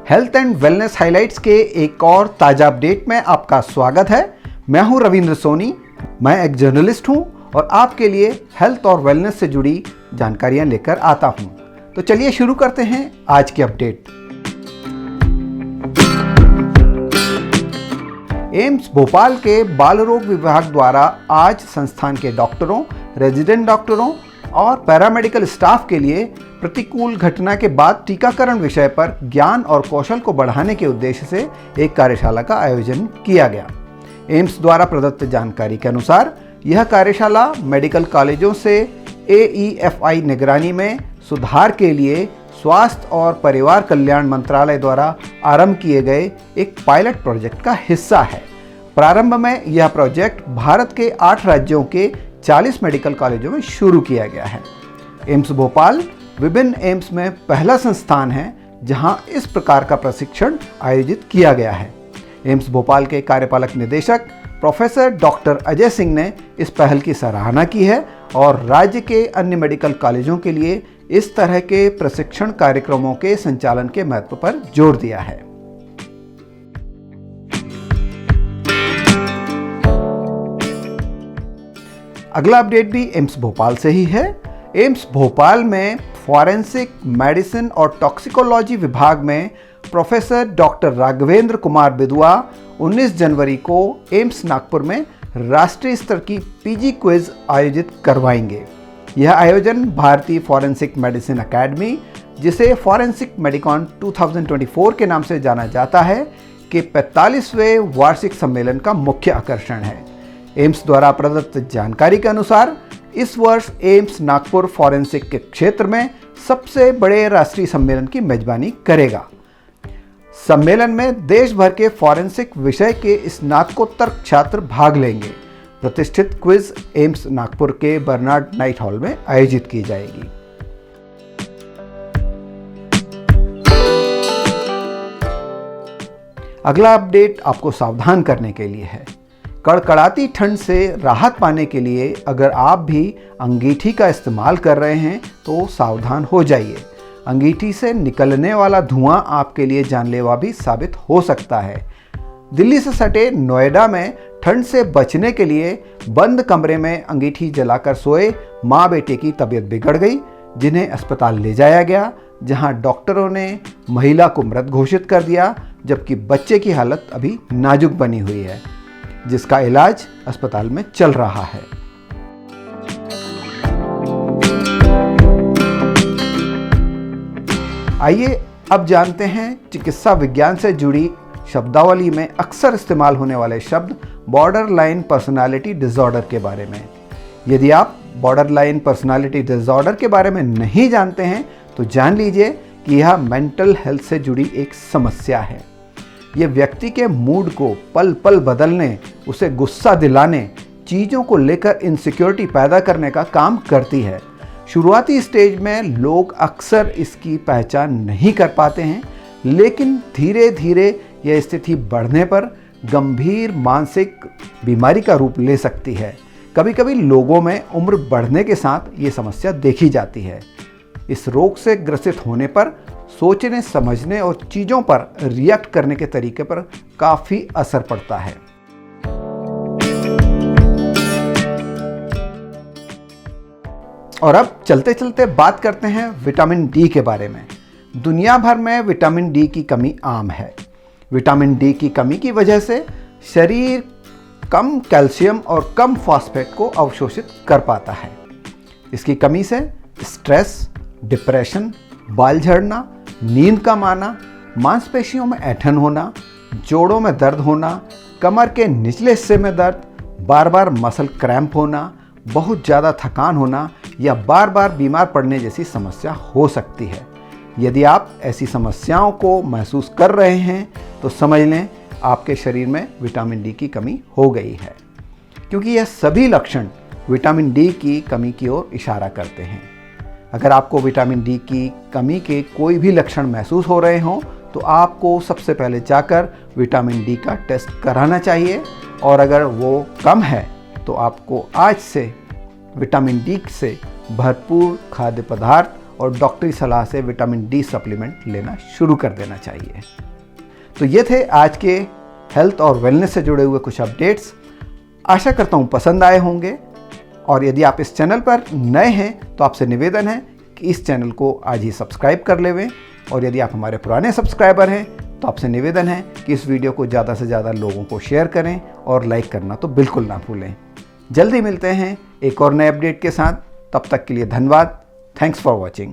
Health and wellness highlights के एक और ताज़ा अपडेट में आपका स्वागत है। मैं हूं रविंद्र सोनी। मैं एक जर्नलिस्ट हूं और आपके लिए हेल्थ और वेलनेस से जुड़ी जानकारियां लेकर आता हूं। तो चलिए शुरू करते हैं आज की अपडेट। एम्स भोपाल के बाल रोग विभाग द्वारा आज संस्थान के डॉक्टरों, रेजिडेंट डॉक्टरों और पैरामेडिकल स्टाफ के लिए प्रतिकूल घटना के बाद टीकाकरण विषय पर ज्ञान और कौशल को बढ़ाने के उद्देश्य से एक कार्यशाला का आयोजन किया गया। एम्स द्वारा प्रदत्त जानकारी के अनुसार यह कार्यशाला मेडिकल कॉलेजों से AEFI निगरानी में सुधार के लिए स्वास्थ्य और परिवार कल्याण मंत्रालय द्वारा आरंभ किए गए एक पायलट प्रोजेक्ट का हिस्सा है। प्रारंभ में यह प्रोजेक्ट भारत के 8 राज्यों के 40 मेडिकल कॉलेजों में शुरू किया गया है। एम्स भोपाल विभिन्न एम्स में पहला संस्थान है जहां इस प्रकार का प्रशिक्षण आयोजित किया गया है। एम्स भोपाल के कार्यपालक निदेशक प्रोफेसर डॉक्टर अजय सिंह ने इस पहल की सराहना की है और राज्य के अन्य मेडिकल कॉलेजों के लिए इस तरह के प्रशिक्षण कार्यक्रमों के संचालन के महत्व पर जोर दिया है। अगला अपडेट भी एम्स भोपाल से ही है। एम्स भोपाल में फॉरेंसिक मेडिसिन और टॉक्सिकोलॉजी विभाग में प्रोफेसर डॉक्टर राघवेंद्र कुमार बिदुआ 19 जनवरी को एम्स नागपुर में राष्ट्रीय स्तर की PG क्विज आयोजित करवाएंगे। यह आयोजन भारतीय फॉरेंसिक मेडिसिन अकेडमी, जिसे फॉरेंसिक मेडिकॉन 2024 के नाम से जाना जाता है, के 45वें वार्षिक सम्मेलन का मुख्य आकर्षण है। एम्स द्वारा प्रदत्त जानकारी के अनुसार इस वर्ष एम्स नागपुर फॉरेंसिक के क्षेत्र में सबसे बड़े राष्ट्रीय सम्मेलन की मेजबानी करेगा। सम्मेलन में देश भर के फॉरेंसिक विषय के स्नातकोत्तर छात्र भाग लेंगे। प्रतिष्ठित क्विज एम्स नागपुर के बर्नार्ड नाइट हॉल में आयोजित की जाएगी। अगला अपडेट आपको सावधान करने के लिए है। कड़कड़ाती ठंड से राहत पाने के लिए अगर आप भी अंगीठी का इस्तेमाल कर रहे हैं तो सावधान हो जाइए। अंगीठी से निकलने वाला धुआं आपके लिए जानलेवा भी साबित हो सकता है। दिल्ली से सटे नोएडा में ठंड से बचने के लिए बंद कमरे में अंगीठी जलाकर सोए माँ बेटे की तबीयत बिगड़ गई, जिन्हें अस्पताल ले जाया गया, जहां डॉक्टरों ने महिला को मृत घोषित कर दिया, जबकि बच्चे की हालत अभी नाजुक बनी हुई है, जिसका इलाज अस्पताल में चल रहा है। आइए अब जानते हैं चिकित्सा विज्ञान से जुड़ी शब्दावली में अक्सर इस्तेमाल होने वाले शब्द बॉर्डर लाइन पर्सनालिटी डिसऑर्डर के बारे में। यदि आप बॉर्डर लाइन पर्सनालिटी डिसऑर्डर के बारे में नहीं जानते हैं तो जान लीजिए कि यह मेंटल हेल्थ से जुड़ी एक समस्या है। यह व्यक्ति के मूड को पल पल बदलने, उसे गुस्सा दिलाने, चीज़ों को लेकर इनसिक्योरिटी पैदा करने का काम करती है। शुरुआती स्टेज में लोग अक्सर इसकी पहचान नहीं कर पाते हैं, लेकिन धीरे धीरे यह स्थिति बढ़ने पर गंभीर मानसिक बीमारी का रूप ले सकती है। कभी कभी लोगों में उम्र बढ़ने के साथ ये समस्या देखी जाती है। इस रोग से ग्रसित होने पर सोचने, समझने और चीज़ों पर रिएक्ट करने के तरीके पर काफ़ी असर पड़ता है। और अब चलते चलते बात करते हैं विटामिन डी के बारे में। दुनिया भर में विटामिन डी की कमी आम है। विटामिन डी की कमी की वजह से शरीर कम कैल्शियम और कम फॉस्फेट को अवशोषित कर पाता है। इसकी कमी से स्ट्रेस, डिप्रेशन, बाल झड़ना, नींद कम आना, मांसपेशियों में ऐंठन होना, जोड़ों में दर्द होना, कमर के निचले हिस्से में दर्द, बार बार मसल क्रैम्प होना, बहुत ज़्यादा थकान होना या बार बार बीमार पड़ने जैसी समस्या हो सकती है। यदि आप ऐसी समस्याओं को महसूस कर रहे हैं तो समझ लें आपके शरीर में विटामिन डी की कमी हो गई है, क्योंकि यह सभी लक्षण विटामिन डी की कमी की ओर इशारा करते हैं। अगर आपको विटामिन डी की कमी के कोई भी लक्षण महसूस हो रहे हों तो आपको सबसे पहले जाकर विटामिन डी का टेस्ट कराना चाहिए, और अगर वो कम है तो आपको आज से विटामिन डी से भरपूर खाद्य पदार्थ और डॉक्टरी सलाह से विटामिन डी सप्लीमेंट लेना शुरू कर देना चाहिए। तो ये थे आज के हेल्थ और वेलनेस से जुड़े हुए कुछ अपडेट्स। आशा करता हूँ पसंद आए होंगे, और यदि आप इस चैनल पर नए हैं तो आपसे निवेदन है कि इस चैनल को आज ही सब्सक्राइब कर लेवें, और यदि आप हमारे पुराने सब्सक्राइबर हैं तो आपसे निवेदन है कि इस वीडियो को ज़्यादा से ज़्यादा लोगों को शेयर करें और लाइक करना तो बिल्कुल ना भूलें। जल्दी मिलते हैं एक और नए अपडेट के साथ, तब तक के लिए धन्यवाद। Thanks for watching.